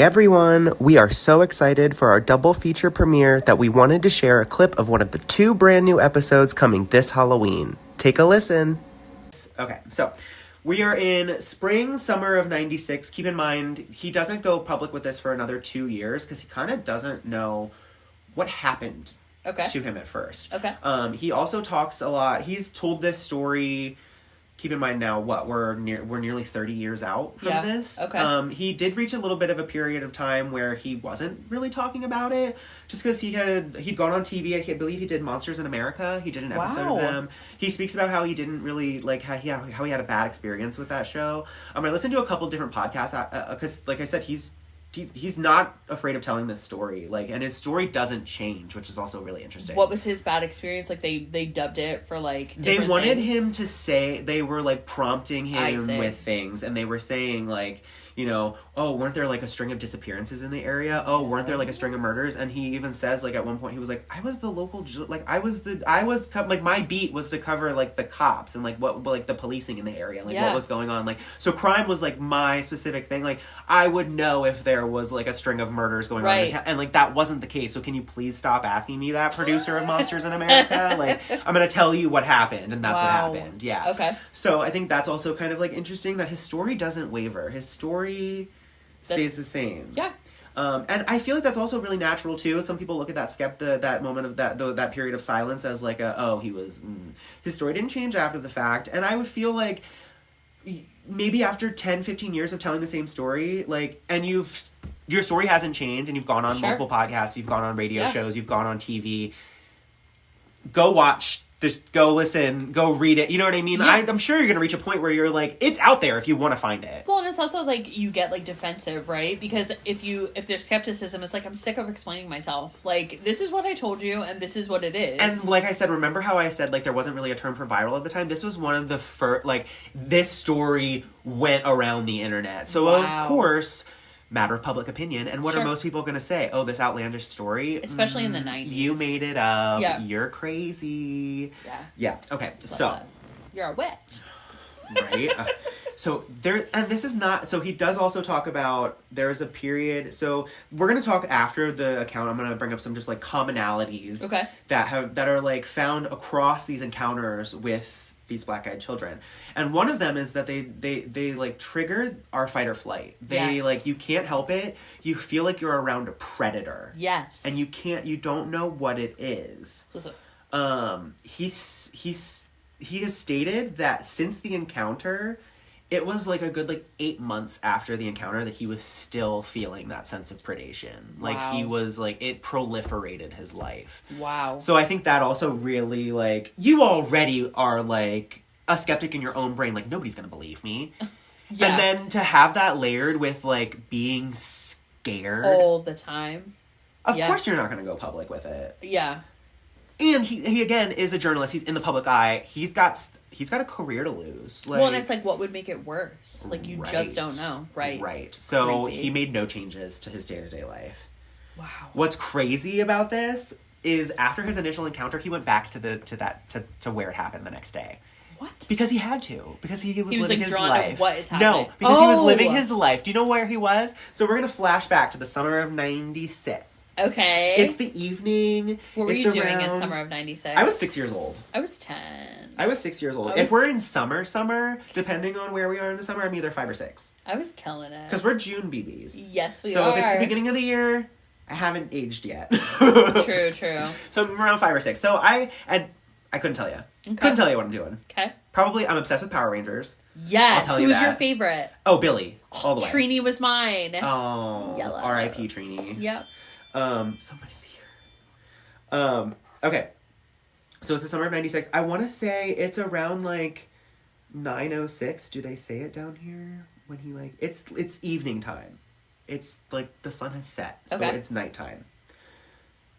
everyone! We are so excited for our double feature premiere that we wanted to share a clip of one of the 2 brand new episodes coming this Halloween. Take a listen. Okay, so we are in spring, summer of 96. Keep in mind, he doesn't go public with this for another 2 years because he kind of doesn't know what happened to him at first. He also talks a lot. He's told this story. Keep in mind now, we're nearly 30 years out from this. He did reach a little bit of a period of time where he wasn't really talking about it, just because he'd gone on TV. I believe he did Monsters in America. He did an episode of them. He speaks about how he didn't really how he had a bad experience with that show. I listened to a couple different podcasts because, like I said, he's not afraid of telling this story, and his story doesn't change, which is also really interesting. What was his bad experience? They dubbed it for they wanted him to say, they were prompting him with things, and they were saying oh, weren't there a string of disappearances in the area? Oh, weren't there a string of murders? And he even says at one point he was I was the local my beat was to cover the cops and what the policing in the area, what was going on, so crime was my specific thing. I would know if there was a string of murders going on in town, and that wasn't the case. So can you please stop asking me that, producer of Monsters in America? I'm gonna tell you what happened, and that's what happened. Yeah. Okay. So I think that's also kind of interesting that his story doesn't waver. His story stays the same. Yeah. And I feel that's also really natural too. Some people look at that moment of that period of silence as his story didn't change after the fact. And I would feel maybe after 10, 15 years of telling the same story, and your story hasn't changed, and you've gone on multiple podcasts, you've gone on radio shows, you've gone on TV, go watch this, go listen, go read it. You know what I mean? Yeah. I'm sure you're going to reach a point where you're it's out there if you want to find it. Well, and it's also you get defensive, right? Because if there's skepticism, it's I'm sick of explaining myself. This is what I told you, and this is what it is. And like I said, remember how I said there wasn't really a term for viral at the time? This was one of the first, this story went around the internet. So of course, matter of public opinion. And what are most people going to say? Oh, this outlandish story? Especially in the 90s. You made it up. Yeah. You're crazy. Yeah. Yeah. Okay. You're a witch. Right? So he does also talk about, there's a period, so we're going to talk after the account, I'm going to bring up some just commonalities that are found across these encounters with these black-eyed children. And one of them is that they trigger our fight or flight. You can't help it. You feel you're around a predator. Yes. And you don't know what it is. He has stated that since the encounter, it was a good 8 months after the encounter that he was still feeling that sense of predation. He was it proliferated his life. Wow. So I think that also really you already are a skeptic in your own brain. Nobody's gonna believe me. Yeah. And then to have that layered with being scared all the time. Of course you're not gonna go public with it. Yeah. And he again is a journalist. He's in the public eye. He's got a career to lose. Well, and it's what would make it worse? You just don't know, right? Right. So he made no changes to his day-to-day life. Wow. What's crazy about this is after his initial encounter, he went back to where it happened the next day. What? Because he had to. Because he was living his life. To what is happening? No, because he was living his life. Do you know where he was? So we're gonna flash back to the summer of 96. Okay. It's the evening. What were you doing in summer of 96? I was 6 years old. I was 10. I was 6 years old. If we're in summer, depending on where we are in the summer, I'm either 5 or 6. I was killing it. Because we're June BBs. Yes, we are. So if it's the beginning of the year, I haven't aged yet. True. So I'm around 5 or 6. So I couldn't tell you. Okay. Couldn't tell you what I'm doing. Okay. Probably I'm obsessed with Power Rangers. Yes. I'll tell you Who's that. your favorite? Oh, Billy. All the way. Trini was mine. Oh. Yellow. R.I.P. Trini. Yep. Somebody's here. Okay. So it's the summer of 96. I want to say it's around 9:06. Do they say it down here? When he it's evening time. It's the sun has set. So it's nighttime.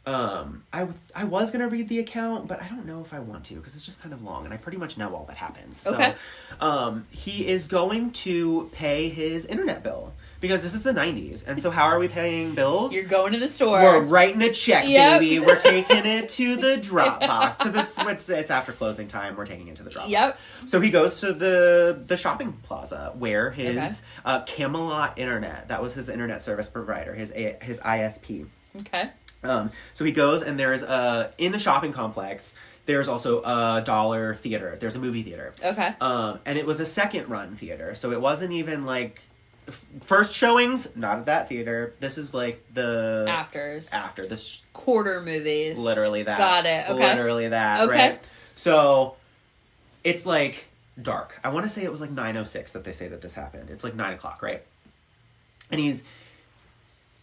I was going to read the account, but I don't know if I want to because it's just kind of long and I pretty much know all that happens. Okay. So, he is going to pay his internet bill because this is the 90s. And so how are we paying bills? You're going to the store. We're writing a check, Yep. baby. We're taking it to the drop box. Because it's after closing time. We're taking it to the drop box. So he goes to the shopping plaza where his Camelot Internet, that was his internet service provider, his ISP. Okay. So he goes, and there's in the shopping complex, there's also a dollar theater. There's a movie theater. Okay. And it was a second run theater. So it wasn't even like first showings, not at that theater. This is like the Afters. After this quarter movies. Literally that. Got it. Okay. Literally that. Okay. Right? So it's like dark. I want to say it was like 9:06 that they say that this happened. It's like 9:00, right? And he's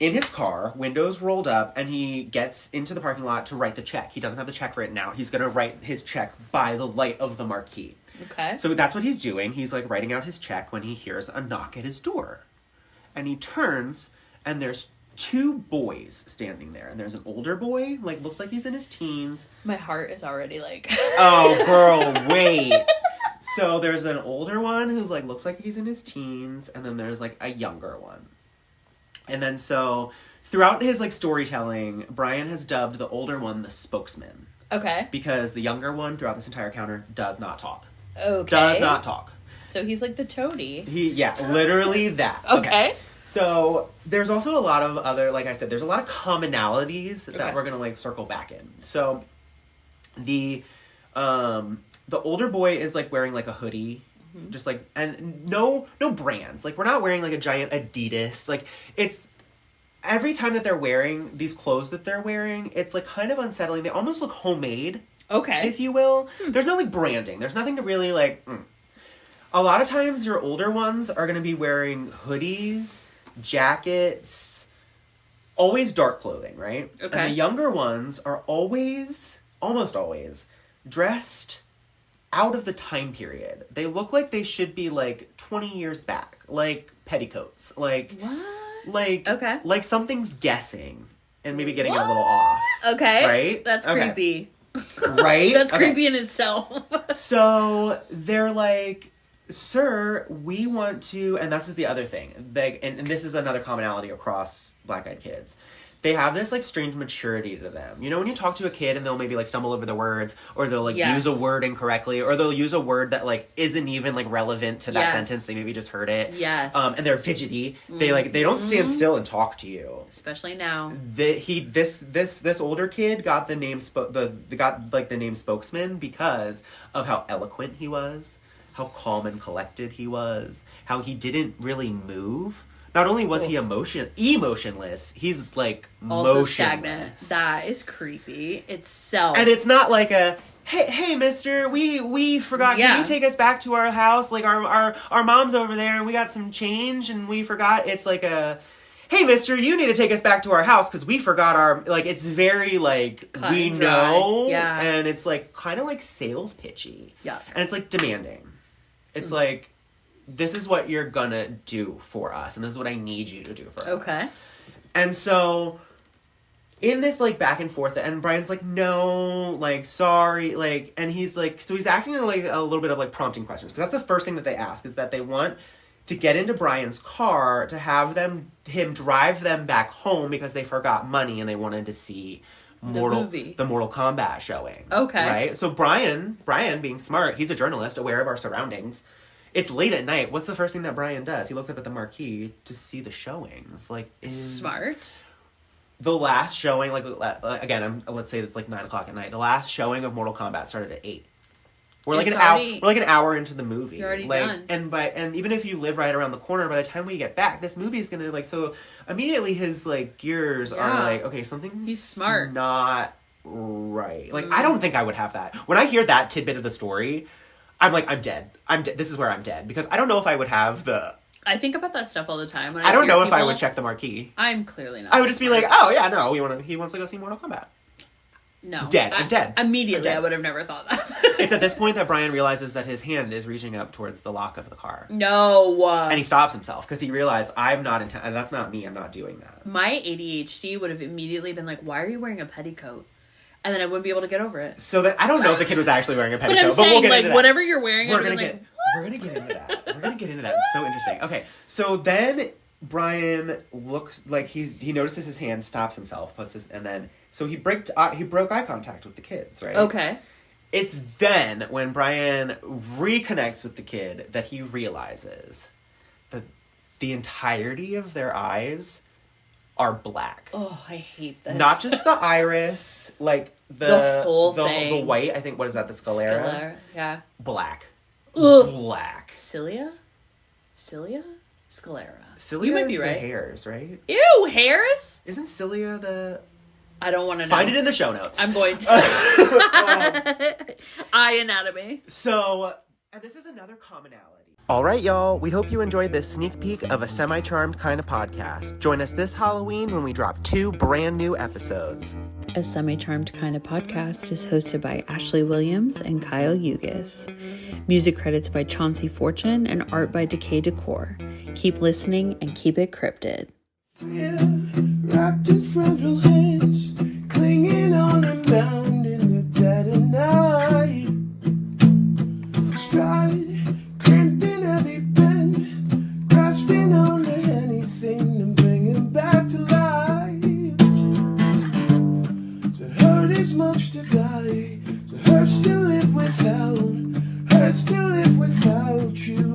in his car, windows rolled up, and he gets into the parking lot to write the check. He doesn't have the check written out. He's going to write his check by the light of the marquee. Okay. So that's what he's doing. He's like writing out his check when he hears a knock at his door. And he turns, and there's two boys standing there. And there's an older boy, like looks like he's in his teens. My heart is already like... Oh, girl, wait. So there's an older one who like looks like he's in his teens, and then there's like a younger one. And then so throughout his like storytelling, Brian has dubbed the older one the spokesman. Okay. Because the younger one throughout this entire encounter does not talk. Okay. Does not talk. So he's like the toady. Literally that. Okay. So there's also a lot of other, like I said, there's a lot of commonalities that we're going to like circle back in. So the older boy is like wearing like a hoodie. Just like, and no brands. Like, we're not wearing like a giant Adidas. Like, it's every time that they're wearing these clothes that they're wearing, it's like kind of unsettling. They almost look homemade. Okay. If you will. There's no like branding. There's nothing to really like. A lot of times your older ones are going to be wearing hoodies, jackets, always dark clothing, right? Okay. And the younger ones are almost always, dressed out of the time period. They look like they should be like 20 years back. Like petticoats. Like what? Like okay. Like something's guessing and maybe getting it a little off. Okay. Right? That's creepy. Right? That's creepy in itself. So they're like, sir, we want to, and that's the other thing. And this is another commonality across Black Eyed Kids. They have this, like, strange maturity to them. You know, when you talk to a kid and they'll maybe, like, stumble over the words, or they'll, like, use a word incorrectly, or they'll use a word that, like, isn't even, like, relevant to that sentence. They maybe just heard it. Yes. And they're fidgety. They, like, they don't stand still and talk to you. Especially now. This older kid got the name, the name spokesman because of how eloquent he was, how calm and collected he was, how he didn't really move. Not only was he emotionless, he's like also motionless. Stagnant. That is creepy itself. And it's not like a hey mister, we forgot, can you take us back to our house? Like our mom's over there and we got some change and we forgot. It's like a hey mister, you need to take us back to our house because we forgot our, like, it's very like cut we and dry. know. Yeah. And it's like kind of like sales pitchy. Yeah. And it's like demanding. It's like, this is what you're gonna do for us, and this is what I need you to do for us. Okay. And so, in this, like, back and forth, and Brian's like, no, like, sorry, like, and he's like, so he's acting like a little bit of, like, prompting questions, because that's the first thing that they ask, is that they want to get into Brian's car to have him drive them back home because they forgot money and they wanted to see the Mortal Kombat showing. Okay. Right? So Brian being smart, he's a journalist, aware of our surroundings. It's late at night. What's the first thing that Brian does? He looks up at the marquee to see the showings. Like, smart. The last showing, like, again, let's say it's like 9:00 at night. The last showing of Mortal Kombat started at 8. We're like an hour into the movie. You're already done. And even if you live right around the corner, by the time we get back, this movie is gonna, like, so immediately his, like, gears are like, okay, something's he's smart. Not right. Like, I don't think I would have that. When I hear that tidbit of the story, I'm like, I'm dead. This is where I'm dead. Because I don't know if I would have the... I think about that stuff all the time. I don't know if I would check the marquee. I'm clearly not. I would just be like, oh, yeah, no, he wants to go see Mortal Kombat. No. I'm dead. Immediately, I would have never thought that. It's at this point that Brian realizes that his hand is reaching up towards the lock of the car. No. And he stops himself because he realized, that's not me, I'm not doing that. My ADHD would have immediately been like, why are you wearing a petticoat? And then I wouldn't be able to get over it. So that I don't know if the kid was actually wearing a petticoat, but I'm saying, we'll get like, into that. Whatever you're wearing, we're gonna get into that. We're gonna get into that. It's so interesting. Okay, so then Brian looks like he notices his hand, stops himself, so he broke eye contact with the kids, right? Okay. It's then when Brian reconnects with the kid that he realizes that the entirety of their eyes are black. Oh, I hate this. Not just the iris, like the whole thing. The white, I think, what is that, the sclera? Yeah. Black. Ugh. Black. Cilia? Sclera. Cilia You might is be the right. hairs, right? Ew, hairs? Isn't cilia the... I don't want to know. Find it in the show notes. I'm going to. Eye anatomy. So, and this is another commonality. All right, y'all. We hope you enjoyed this sneak peek of a semi-charmed kind of podcast. Join us this Halloween when we drop 2 brand new episodes. A Semi-Charmed Kind of Podcast is hosted by Ashley Williams and Kyle Ugis. Music credits by Chauncey Fortune and art by Decay Decor. Keep listening and keep it cryptid. Yeah, wrapped in fragile hands, clinging on a mound in the dead of night. Stride, crimped in every bend, grasping on to anything to bring him back to life. So hurt is much to die, so hurt still live without you.